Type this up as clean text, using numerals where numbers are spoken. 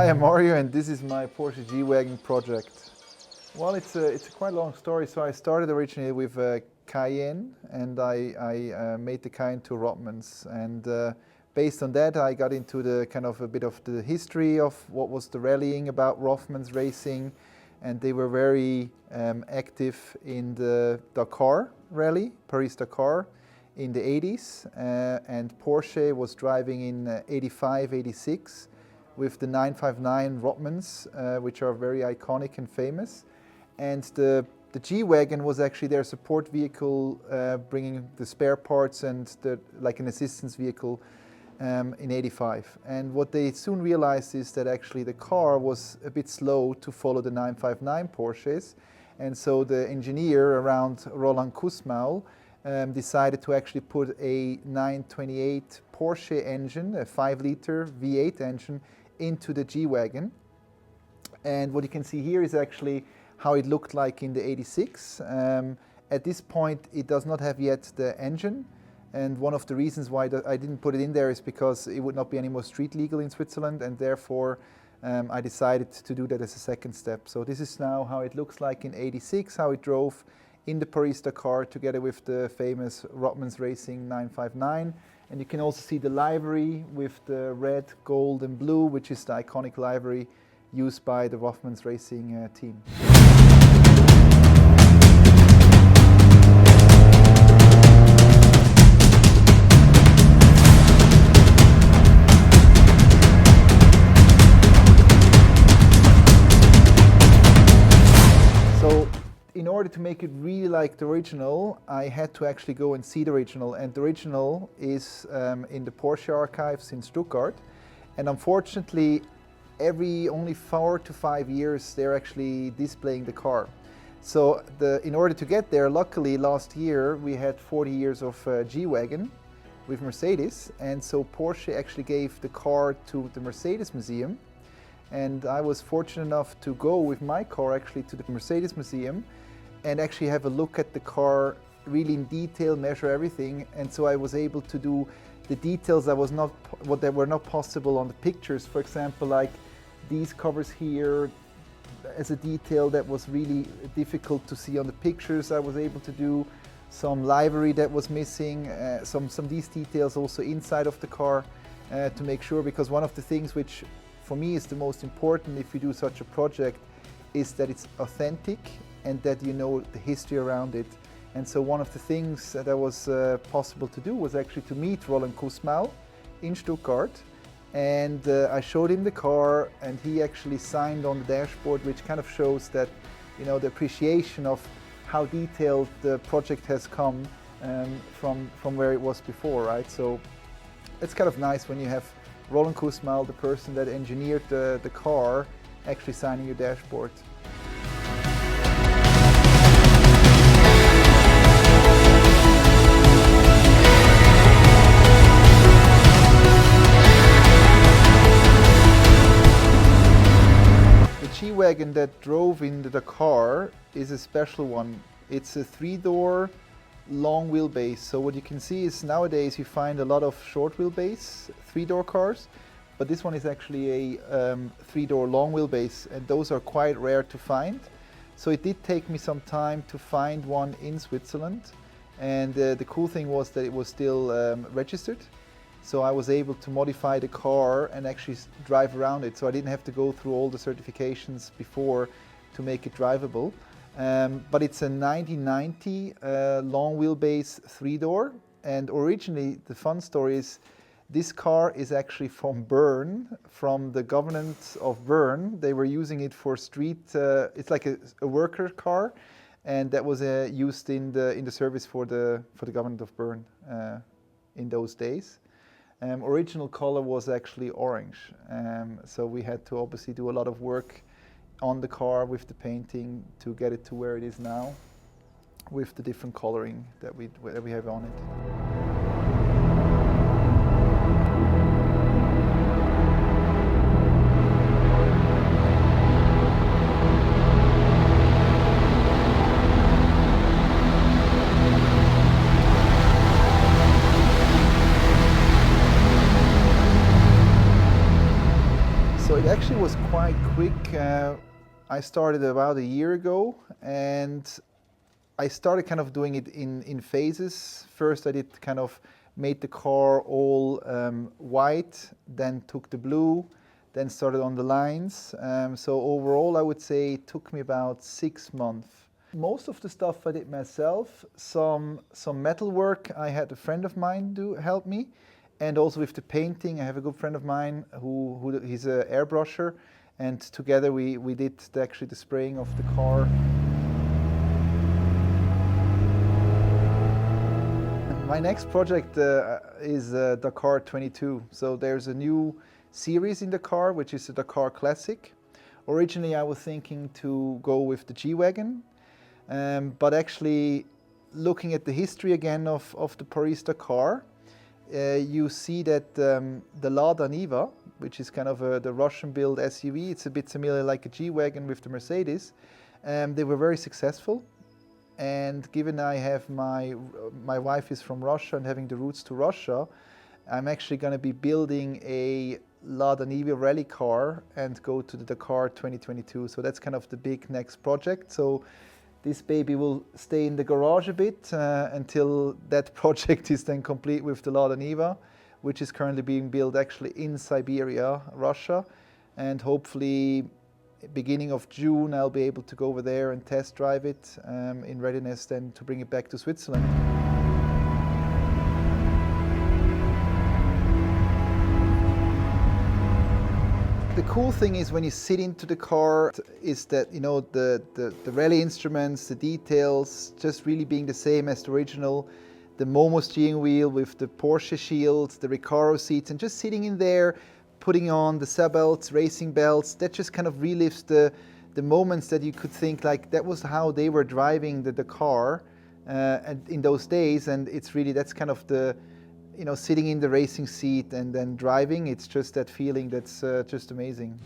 Hi, I'm Mario, and this is my Porsche G-Wagon project. Well, it's a quite long story. So I started originally with Cayenne, and I made the Cayenne to Rothmans. And based on that, I got into the kind of a bit of the history of what was the rallying about Rothmans Racing. And they were very active in the Dakar rally, Paris Dakar, in the 80s. And Porsche was driving in 85, 86. With the 959 Rothmans, which are very iconic and famous. And the G-Wagon was actually their support vehicle, bringing the spare parts and like an assistance vehicle in 85. And what they soon realized is that actually the car was a bit slow to follow the 959 Porsches. And so the engineer around Roland Kussmaul decided to actually put a 928 Porsche engine, a 5-liter V8 engine, into the G-Wagon. And what you can see here is actually how it looked like in the 86. At this point, it does not have yet the engine. And one of the reasons why I didn't put it in there is because it would not be any more street legal in Switzerland, and therefore I decided to do that as a second step. So this is now how it looks like in 86, how it drove in the Paris Dakar together with the famous Rothmans Racing 959. And you can also see the livery with the red, gold and blue, which is the iconic livery used by the Rothmans Racing-Team. In order to make it really like the original, I had to actually go and see the original. And the original is in the Porsche Archives in Stuttgart. And unfortunately, only 4 to 5 years, they're actually displaying the car. So in order to get there, luckily last year, we had 40 years of G-Wagon with Mercedes. And so Porsche actually gave the car to the Mercedes Museum. And I was fortunate enough to go with my car actually to the Mercedes Museum and actually have a look at the car really in detail, measure everything. And so I was able to do the details that were not possible on the pictures. For example, like these covers here as a detail that was really difficult to see on the pictures. I was able to do some livery that was missing, some these details also inside of the car to make sure, because one of the things which for me is the most important if you do such a project is that it's authentic and that you know the history around it. And so one of the things that was possible to do was actually to meet Roland Kussmaul in Stuttgart. And I showed him the car, and he actually signed on the dashboard, which kind of shows that, you know, the appreciation of how detailed the project has come from where it was before, right? So it's kind of nice when you have Roland Kussmaul, the person that engineered the car, actually signing your dashboard. The G-Wagon that drove in the Dakar is a special one. It's a 3-door long wheelbase. So what you can see is nowadays you find a lot of short wheelbase 3-door cars, but this one is actually a 3-door long wheelbase, and those are quite rare to find. So it did take me some time to find one in Switzerland, and the cool thing was that it was still registered. So I was able to modify the car and actually drive around it. So I didn't have to go through all the certifications before to make it drivable. But it's a 1990 long wheelbase 3-door, and originally the fun story is this car is actually from Bern, from the government of Bern. They were using it for street, it's like a worker car, and that was used in the service for the government of Bern in those days. Original color was actually orange, so we had to obviously do a lot of work on the car with the painting to get it to where it is now, with the different coloring that we have on it. So it actually was quite quick. I started about a year ago, and I started kind of doing it in phases. First I did kind of made the car all white, then took the blue, then started on the lines. So overall I would say it took me about 6 months. Most of the stuff I did myself. Some metal work I had a friend of mine help me. And also with the painting, I have a good friend of mine who he's an airbrusher, and together we did actually the spraying of the car. My next project is Dakar 22. So there's a new series in the car, which is the Dakar Classic. Originally I was thinking to go with the G-Wagon, but actually looking at the history again of the Paris Dakar, you see that the Lada Niva, which is kind of the Russian-built SUV, it's a bit similar like a G-Wagon with the Mercedes, they were very successful. And given I have my wife is from Russia and having the roots to Russia, I'm actually going to be building a Lada Niva rally car and go to the Dakar 2022. So that's kind of the big next project. So this baby will stay in the garage a bit until that project is then complete with the Lada Niva, which is currently being built actually in Siberia, Russia, and hopefully beginning of June I'll be able to go over there and test drive it in readiness then to bring it back to Switzerland. The cool thing is when you sit into the car is that, you know, the rally instruments, the details, just really being the same as the original. The Momo steering wheel with the Porsche shields, the Recaro seats, and just sitting in there, putting on the seatbelts, racing belts, that just kind of relives the moments that you could think like that was how they were driving the car in those days. And it's really, that's kind of the, you know, sitting in the racing seat and then driving, it's just that feeling that's just amazing.